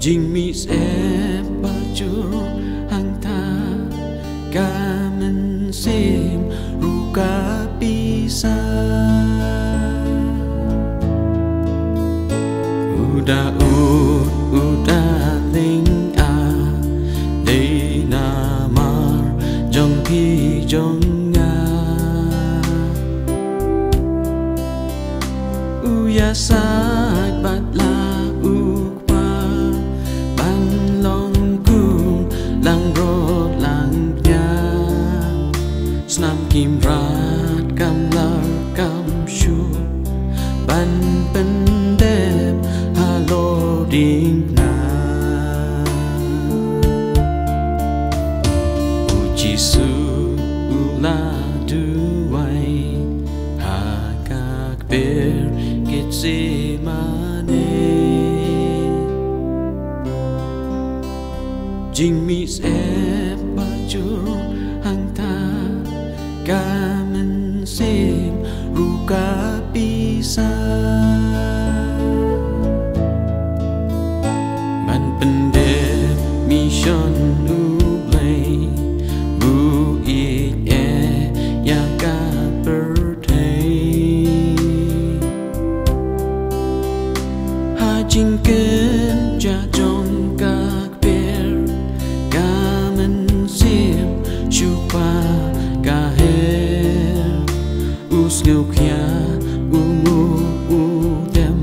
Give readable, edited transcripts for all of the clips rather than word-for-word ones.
Jing mi sẽ baju hangta kamen sim ruka bisa udah ling a đây namar jong pi jong nga uya sai bat la Snam kim rat kam lar kam shu ban pendem halo ding na uji su ula duai hakak ber kitsi mane jing mi se bajur hangta kamen sim ruka bisa man pendem mission ublay bu it ya ka birthday ha jing ken ja jong ka ber kamen sim chupa ka ngêu khia ngu dem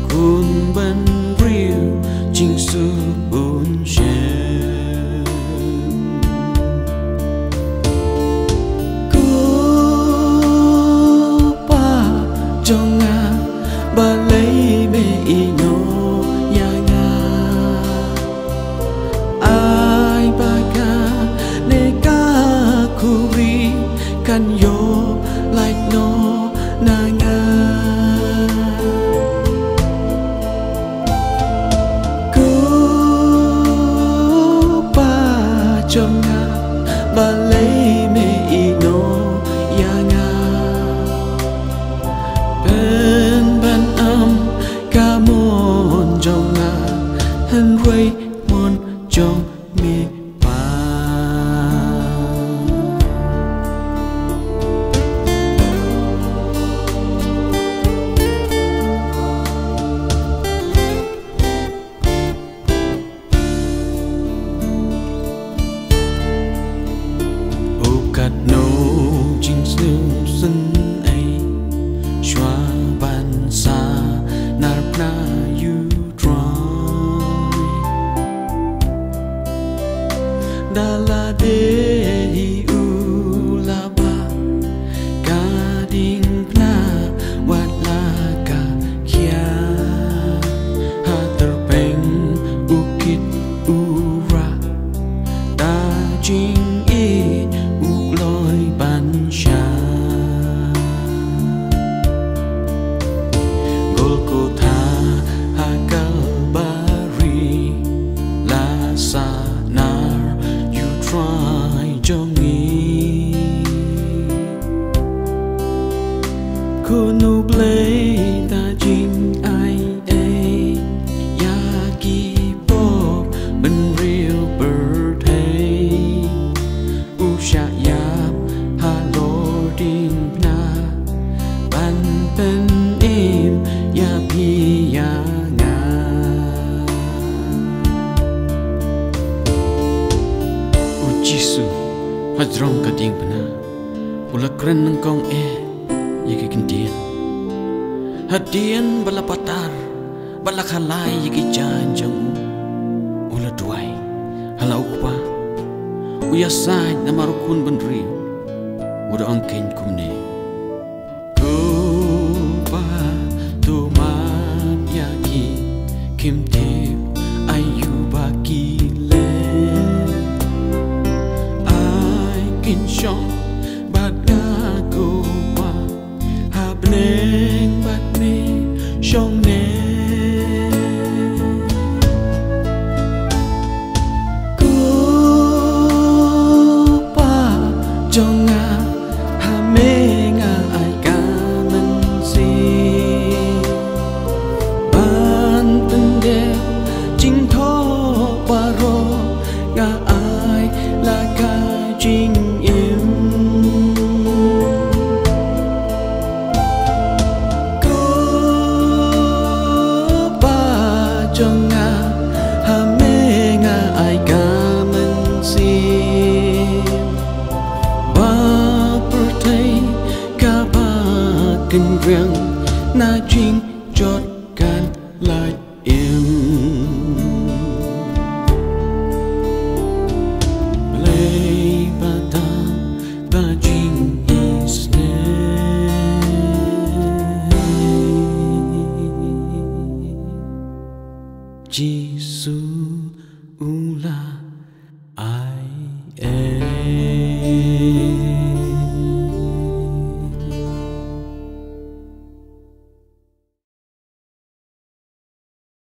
kun ban riu jing su bun shen ku pa jong a ba lấy be ino ya nga ai ba ka ne ka kuri kan yo like no nanga ku pa jonga balai me ino yanga ben ban kamon jonga han rui mon jong me kat no jing snu sun ai shwa ban sa nar pna you try dala de u la ba ka ding pna wat la ka kia ha ter peng ukit ura da jing Kunu blay ta jing ai a ya ki pop ben real birthday u sha yap halo ding na ban pen im ya pi ya nga u jisu hadrong ka ding na ula kren nang kong yaki kendian hadian bala patar bala khalai yaki janjang ula duai hala ukpa uya sai na marukun benri udah angkin kumne kupa tumat yaki kimtip ayu baki le ai kin shong bat ngaku neng bat me shong ne ku pa jong a ha me riêng na chinh chót can lại im lay ba ta ba chinh is Giêsu ula ai